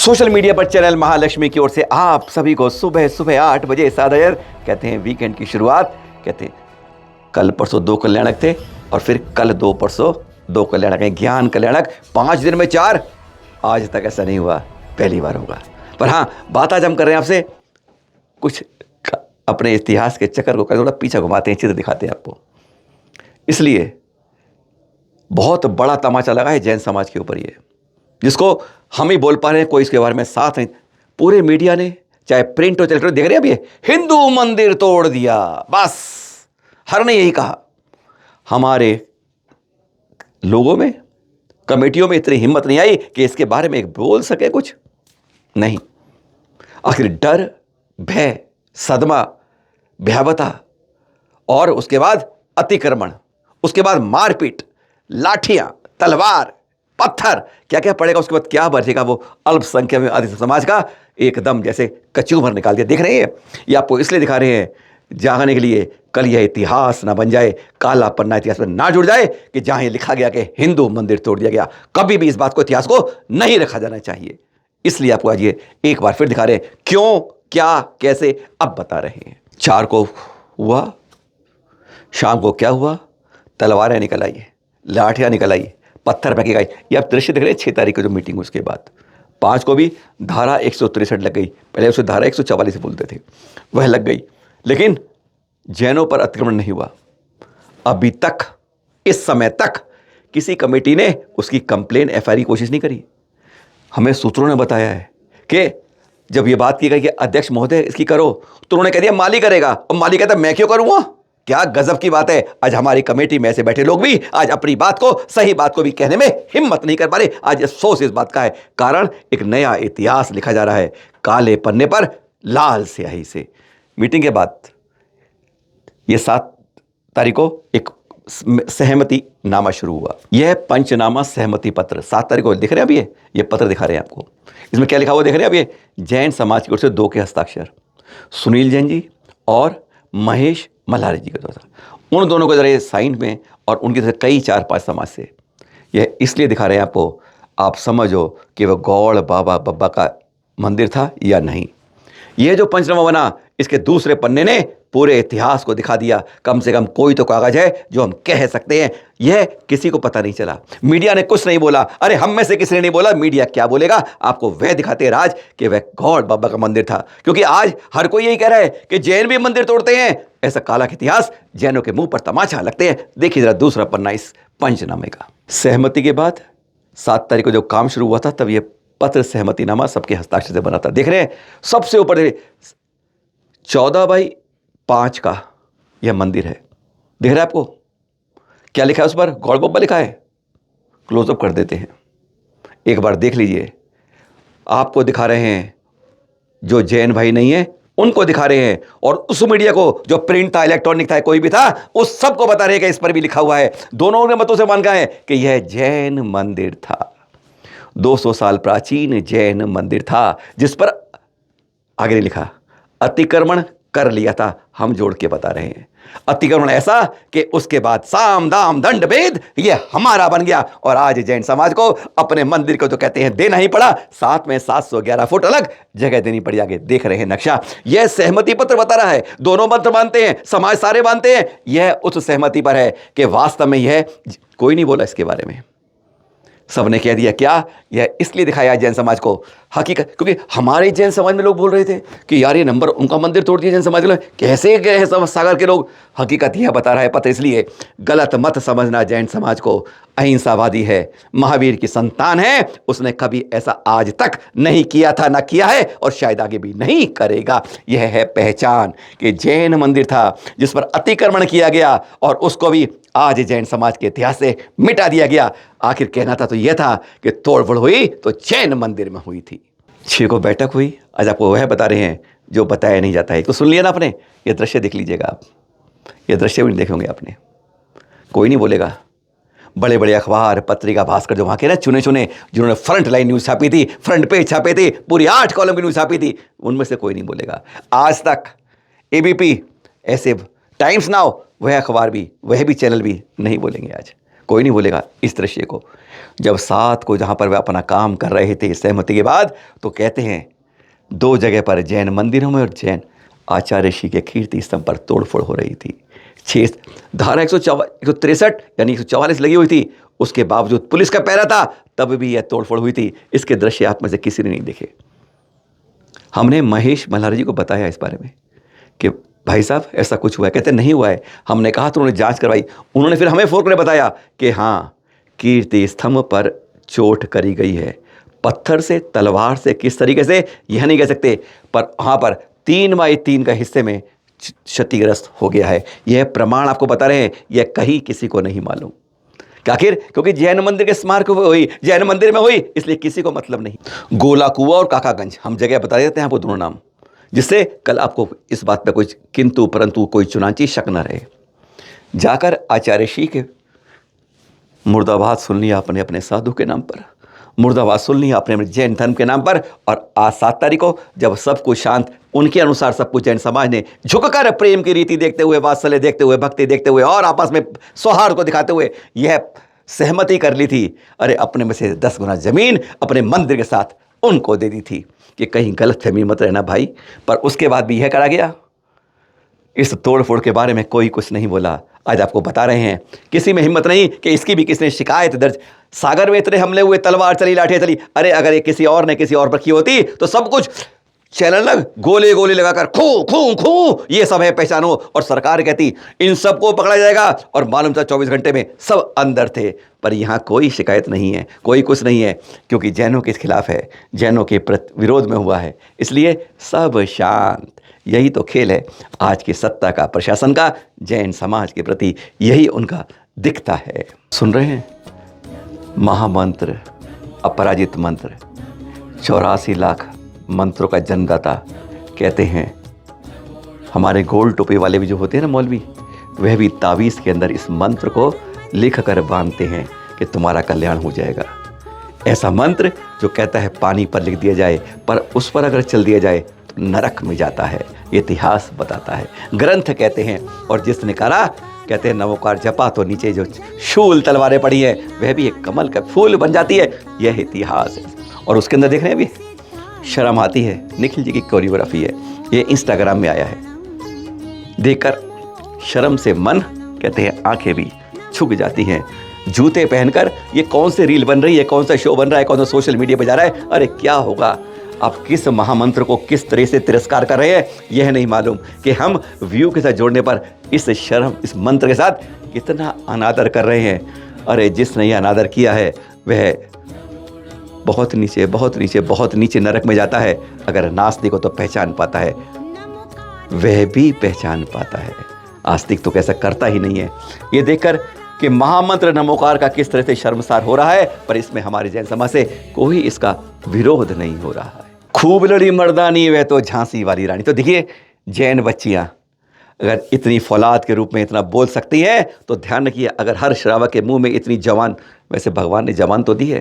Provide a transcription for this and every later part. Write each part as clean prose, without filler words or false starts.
Social media पर channel Mahalakshmi की ओर से आप सभी को सुबह सुबह 8 बजे सादर कहते हैं वीकेंड की शुरुआत। कहते हैं कल परसों 2 कल्याणक थे और फिर कल 2 परसों 2 कल्याणक हैं। ज्ञान कल्याणक 5 दिन में 4। आज तक ऐसा नहीं हुआ, पहली बार होगा। पर हाँ, बात आज हम कर रहे हैं आपसे कुछ अपने इतिहास के चक्कर को थोड़ा पीछे घुमाते हैं, चित्र दिखाते हैं आपको। इसलिए बहुत बड़ा तमाचा लगा है जैन समाज के ऊपर, ये जिसको हम ही बोल पा रहे हैं, कोई इसके बारे में साथ नहीं। पूरे मीडिया ने, चाहे प्रिंट हो चाहे देख रहे हैं, अब ये हिंदू मंदिर तोड़ दिया, बस हर ने यही कहा। हमारे लोगों में, कमेटियों में इतनी हिम्मत नहीं आई कि इसके बारे में एक बोल सके कुछ नहीं। आखिर डर, भय, सदमा, भयावता और उसके बाद अतिक्रमण, उसके बाद मारपीट, लाठियां, तलवार, पत्थर, क्या क्या पड़ेगा, उसके बाद क्या बचेगा वो अल्पसंख्यक में आदिवासी समाज का, एकदम जैसे कचूमर निकाल दिया। देख रहे हैं ये आपको इसलिए दिखा रहे हैं जागने के लिए, कल यह इतिहास ना बन जाए, काला पन्ना इतिहास में ना जुड़ जाए कि जहां ये लिखा गया कि हिंदू मंदिर तोड़ दिया गया। कभी भी इस बात को, इतिहास को नहीं रखा जाना चाहिए। इसलिए आपको आज ये एक बार फिर दिखा रहे हैं क्यों, क्या, कैसे, अब बता रहे हैं। 4 को हुआ, शाम को क्या हुआ, तलवारें निकल आई, लाठियां निकल आई, पत्थर फेंके गए। ये आप दृश्य देख रहे हैं 6 तारीख को जो मीटिंग, उसके बाद 5 को भी धारा 163 लग गई। पहले उसे धारा 144 बोलते थे, वह लग गई। लेकिन जैनों पर अतिक्रमण नहीं हुआ अभी तक। इस समय तक किसी कमेटी ने उसकी कंप्लेन एफआईआर की कोशिश नहीं करी। हमें सूत्रों ने बताया है कि जब ये बात की गई कि अध्यक्ष महोदय इसकी करो, तो उन्होंने कह दिया माली करेगा, और माली कहता मैं क्यों करूंगा। क्या गजब की बात है। आज हमारी कमेटी में ऐसे बैठे लोग भी आज अपनी बात को, सही बात को भी कहने में हिम्मत नहीं कर पा रहे। आज अफसोस इस बात का है, कारण एक नया इतिहास लिखा जा रहा है काले पन्ने पर लाल स्याही से। मीटिंग के बाद यह 7 तारीख को एक सहमति नामा शुरू हुआ। यह पंचनामा सहमति पत्र 7 तारीख को दिख रहे हैं। अब ये पत्र दिखा रहे हैं आपको। इसमें क्या लिखा हुआ देख रहे हैं। अब ये जैन समाज की ओर से 2 के हस्ताक्षर, सुनील जैन जी और महेश मल्हारी जी के द्वारा, उन दोनों के जरिए साइन में, और उनकी तरह कई 4-5 समाज से। यह इसलिए दिखा रहे हैं आपको, आप समझो कि वह गौड़ बाबा बब्बा का मंदिर था या नहीं। यह जो पंचनामा बना, इसके दूसरे पन्ने ने पूरे इतिहास को दिखा दिया। कम से कम कोई तो कागज है जो हम कह सकते हैं। यह किसी को पता नहीं चला, मीडिया ने कुछ नहीं बोला। अरे हम में से किसी ने नहीं बोला, मीडिया क्या बोलेगा। आपको वह दिखाते हैं राज कि वह गौड़ बाबा का मंदिर था। क्योंकि आज हर कोई यही कह रहा है कि जैन भी मंदिर तोड़ते हैं। ऐसा काला इतिहास जैनों के मुंह पर तमाचा लगते हैं। देखिए जरा दूसरा पन्ना इस पंचनामे का। सहमति के बाद 7 तारीख को जो काम शुरू हुआ था, तब यह पत्र सहमति नामा सबके हस्ताक्षर से बना था। देख रहे हैं सबसे ऊपर 14x5 का यह मंदिर है। देख रहे हैं आपको क्या लिखा है उस पर, गौड़ बाबा लिखा है। क्लोजअप कर देते हैं, एक बार देख लीजिए। आपको दिखा रहे हैं, जो जैन भाई नहीं है उनको दिखा रहे हैं, और उस मीडिया को जो प्रिंट था, इलेक्ट्रॉनिक था, कोई भी था, उस सबको बता रहे हैं कि इस पर भी लिखा हुआ है। दोनों ने मतों से मान गए कि यह जैन मंदिर था। 200 साल प्राचीन जैन मंदिर था, जिस पर आगे नहीं लिखा अतिक्रमण कर लिया था। हम जोड़ के बता रहे हैं अतिक्रमण ऐसा कि उसके बाद साम दाम दंड भेद ये हमारा बन गया। और आज जैन समाज को अपने मंदिर को तो कहते हैं देना ही पड़ा, साथ में 711 फुट अलग जगह देनी पड़ी। आगे देख रहे हैं नक्शा, यह सहमति पत्र बता रहा है। दोनों मंत्र मानते हैं, समाज सारे मानते हैं। यह उस सहमति पर है कि वास्तव में यह कोई नहीं बोला इसके बारे में, सबने कह दिया। क्या यह इसलिए दिखाया जैन समाज को हकीकत, क्योंकि हमारे जैन समाज में लोग बोल रहे थे कि यार ये नंबर उनका मंदिर तोड़ दिया जैन समाज के लोग, कैसे गए हैं सब सागर के लोग। हकीकत यह बता रहा है पत्र। इसलिए गलत मत समझना, जैन समाज को अहिंसावादी है, महावीर की संतान है। उसने कभी ऐसा आज तक नहीं किया था, ना किया है, और शायद आगे भी नहीं करेगा। यह है पहचान कि जैन मंदिर था जिस पर अतिक्रमण किया गया, और उसको भी आज जैन समाज के इतिहास से मिटा दिया गया। आखिर कहना था तो यह था कि तोड़फोड़ हुई तो जैन मंदिर में हुई थी। 6 को बैठक हुई। आज आपको वह बता रहे हैं जो बताया नहीं जाता है। तो सुन लिया ना आपने, ये दृश्य देख लीजिएगा आप। ये दृश्य भी नहीं देखेंगे आपने, कोई नहीं बोलेगा। बड़े बड़े अखबार, पत्रिका, भास्कर जो वहाँ के ना चुने जिन्होंने फ्रंट लाइन न्यूज़ छापी थी, फ्रंट पेज छापे थे, पूरी 8 कॉलम की न्यूज़ छापी थी, उनमें से कोई नहीं बोलेगा। आज तक एबीपी, ऐसे टाइम्स नाउ, वह अखबार भी, वह भी चैनल भी नहीं बोलेंगे आज। कोई नहीं भूलेगा इस दृश्य को। जब 7 को जहाँ पर वे अपना काम कर रहे थे सहमति के बाद, तो कहते हैं 2 जगह पर जैन मंदिरों में और जैन आचार्य ऋषि के कीर्ति स्तंभ पर तोड़फोड़ हो रही थी। 6 धारा 163 यानी 144 लगी हुई थी, उसके बावजूद पुलिस का पहरा था, तब भी यह तोड़फोड़ हुई थी। इसके दृश्य आप में से किसी ने नहीं देखे। हमने महेश मल्हारी जी को बताया इस बारे में कि भाई साहब ऐसा कुछ हुआ है। कहते नहीं हुआ है। हमने कहा तो उन्होंने जांच करवाई। उन्होंने फिर हमें फोन कर बताया कि हाँ, कीर्ति स्तंभ पर चोट करी गई है, पत्थर से, तलवार से, किस तरीके से यह नहीं कह सकते, पर वहाँ पर 3x3 का हिस्से में क्षतिग्रस्त हो गया है। यह प्रमाण आपको बता रहे हैं, यह कहीं किसी को नहीं मालूम। आखिर क्योंकि जैन मंदिर के स्मारक हुई, जैन मंदिर में हुई, इसलिए किसी को मतलब नहीं। गोला कुआ और काकागंज हम जगह बता देते हैं आपको, दोनों नाम, जिससे कल आपको इस बात पे कोई किंतु परंतु कोई चुनाची शक न रहे। जाकर आचार्य ऋषि के मुर्दाबाद सुन लिया आपने अपने साधु के नाम पर, मुर्दाबाद सुन लिया आपने अपने जैन धर्म के नाम पर। और आज 7 तारीख को जब सब कुछ शांत, उनके अनुसार सब कुछ जैन समाज ने झुककर प्रेम की रीति देखते हुए, वात्सल्य देखते हुए, भक्ति देखते हुए और आपस में सौहार्द को दिखाते हुए यह सहमति कर ली थी, अरे अपने में से 10 गुना जमीन अपने मंदिर के साथ उनको दे दी थी कि कहीं गलतफहमी मत रहना भाई। पर उसके बाद भी यह करा गया। इस तोड़फोड़ के बारे में कोई कुछ नहीं बोला। आज आपको बता रहे हैं, किसी में हिम्मत नहीं कि इसकी भी किसने शिकायत दर्ज। सागर में इतने हमले हुए, तलवार चली, लाठियां चली, अरे अगर ये किसी और ने किसी और पर की होती तो सब कुछ चैनल लग, गोले गोले लगाकर खू खू खू, ये सब है पहचानो। और सरकार कहती इन सबको पकड़ा जाएगा, और मालूम था 24 घंटे में सब अंदर थे। पर यहाँ कोई शिकायत नहीं है, कोई कुछ नहीं है, क्योंकि जैनों के खिलाफ है, जैनों के विरोध में हुआ है, इसलिए सब शांत। यही तो खेल है आज की सत्ता का, प्रशासन का, जैन समाज के प्रति यही उनका दिखता है। सुन रहे हैं, महामंत्र, अपराजित मंत्र, 84 लाख मंत्रों का जन्मदाता। कहते हैं हमारे गोल टोपी वाले भी जो होते हैं ना मौलवी, वह भी तावीज़ के अंदर इस मंत्र को लिख कर बांधते हैं कि तुम्हारा कल्याण हो जाएगा। ऐसा मंत्र जो कहता है पानी पर लिख दिया जाए, पर उस पर अगर चल दिया जाए तो नरक में जाता है। इतिहास बताता है, ग्रंथ कहते हैं। और जिसने करा, कहते हैं नवोकार जपा तो नीचे जो शूल तलवारें पड़ी है वह भी एक कमल का फूल बन जाती है। यह इतिहास है। और उसके अंदर देख रहे हैं अभी शर्म आती है। निखिल जी की कोरियोग्राफी है, ये इंस्टाग्राम में आया है। देखकर शर्म से मन, कहते हैं आंखें भी झुक जाती हैं। जूते पहनकर ये कौन सी रील बन रही है, कौन सा शो बन रहा है, कौन सा सोशल मीडिया पे जा रहा है। अरे क्या होगा, आप किस महामंत्र को किस तरह से तिरस्कार कर रहे हैं यह नहीं मालूम कि हम व्यू के साथ जोड़ने पर इस शर्म, इस मंत्र के साथ कितना अनादर कर रहे हैं। अरे जिसने यह अनादर किया है वह बहुत नीचे, बहुत नीचे, बहुत नीचे नरक में जाता है। अगर नास्तिक को तो पहचान पाता है, वह भी पहचान पाता है। आस्तिक तो कैसा करता ही नहीं है। ये देखकर कि महामंत्र नमोकार का किस तरह से शर्मसार हो रहा है, पर इसमें हमारे जैन समाज से कोई इसका विरोध नहीं हो रहा है। खूब लड़ी मर्दानी वह तो झांसी वाली रानी। तो देखिए, जैन बच्चियां अगर इतनी फौलाद के रूप में इतना बोल सकती है तो ध्यान रखिए, अगर हर श्रावक के मुंह में इतनी जवान, वैसे भगवान ने जवान तो दी है,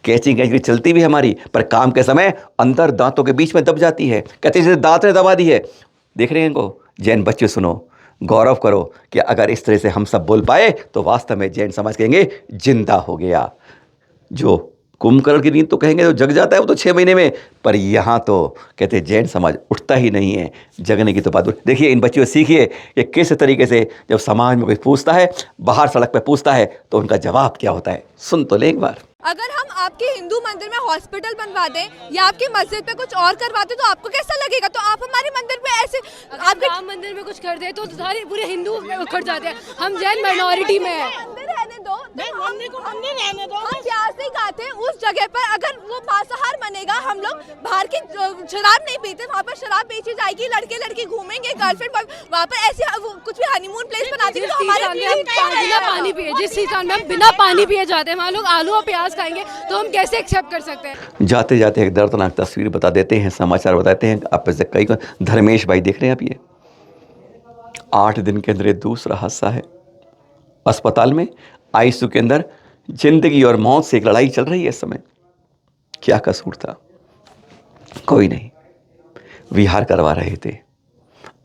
कैंची कैंची चलती भी हमारी, पर काम के समय अंदर दांतों के बीच में दब जाती है। कहते हैं दांत ने दबा दी है। देख रहे हैं इनको, जैन बच्चे सुनो, गौरव करो कि अगर इस तरह से हम सब बोल पाए तो वास्तव में जैन समाज कहेंगे जिंदा हो गया। जो कुंभकर्ण की नींद तो कहेंगे तो जग जाता है वो तो 6 महीने में, पर यहाँ तो कहते हैं जैन समाज उठता ही नहीं है। जगने की तो बात देखिए, इन बच्चों से सीखिए कि किस तरीके से जब समाज में कोई पूछता है, बाहर सड़क पे पूछता है, तो उनका जवाब क्या होता है। सुन तो ले एक बार। अगर हम आपके हिंदू मंदिर में हॉस्पिटल बनवा दें या आपकी मस्जिद पे कुछ और करवा दें तो आपको कैसा लगेगा? तो आप हमारे मंदिर पे ऐसे, आप राम मंदिर में कुछ कर दे तो सारे पूरे हिंदू उखड़ जाते हैं। हम जैन माइनॉरिटी में हैं। मंदिर रहने दो, मंदिर को मंदिर रहने दो। हम प्यार से कहते हैं उस जगह पर अगर वो मांसाहार बनेगा, हम लोग बाहर की शराब नहीं पीते, वहाँ पर शराब बेची जाएगी, लड़के लड़की घूमेंगे, गर्लफ्रेंड वहाँ पर ऐसे कुछ भी हनीमून प्लेस बना देंगे। बिना पानी पिए, जिस सीजन में हम बिना पानी पिए जाते हैं, वहाँ लोग आलू और प्याज खाएंगे तो हम कैसे एक्सेप्ट कर सकते हैं? जाते जाते एक दर्दनाक तस्वीर बता देते हैं, समाचार बताते हैं। आप से कई धर्मेश भाई देख रहे हैं आप, ये 8 दिन के अंदर दूसरा हादसा है। अस्पताल में आईसीयू के अंदर जिंदगी और मौत से एक लड़ाई चल रही है इस समय। क्या कसूर था? कोई नहीं, विहार करवा रहे थे,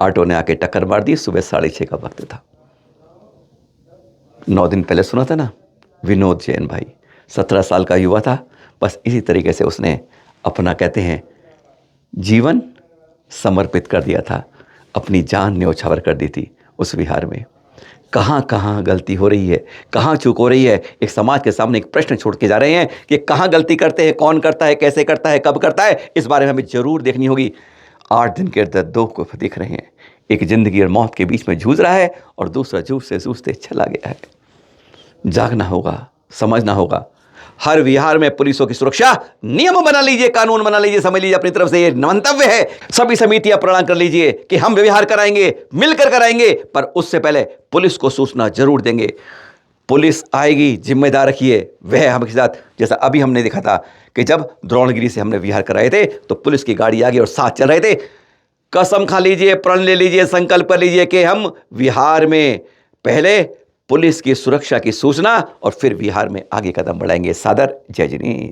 ऑटो ने आके टक्कर मार दी। सुबह 6:30 का वक्त था। 9 दिन पहले सुना था ना, विनोद जैन भाई 17 साल का युवा था, बस इसी तरीके से उसने अपना कहते हैं जीवन समर्पित कर दिया था, अपनी जान न्योछावर कर दी थी उस विहार में। कहाँ कहाँ गलती हो रही है, कहाँ चूक हो रही है, एक समाज के सामने एक प्रश्न छोड़ के जा रहे हैं कि कहाँ गलती करते हैं, कौन करता है, कैसे करता है, कब करता है, इस बारे में हमें ज़रूर देखनी होगी। 8 दिन के अंदर 2 को दिख रहे हैं, एक ज़िंदगी और मौत के बीच में जूझ रहा है और दूसरा जूझते जूझते चला गया है। जागना होगा, समझना होगा। हर विहार में पुलिसों की सुरक्षा नियम बना लीजिए, कानून बना लीजिए, समझ लीजिए अपनी तरफ से ये मंतव्य है। सभी समितियां प्रण कर लीजिए कि हम विहार कराएंगे, मिलकर कराएंगे, पर उससे पहले पुलिस को सूचना जरूर देंगे। पुलिस आएगी, जिम्मेदार रखिए। वह हमारे साथ, जैसा अभी हमने देखा था कि जब द्रोणगिरी से हमने विहार कराए थे तो पुलिस की गाड़ी आ गई और साथ चल रहे थे। कसम खा लीजिए, प्रण ले लीजिए, संकल्प कर लीजिए कि हम विहार में पहले पुलिस की सुरक्षा की सूचना और फिर विहार में आगे कदम बढ़ाएंगे। सादर, जय जिनेन्द्र।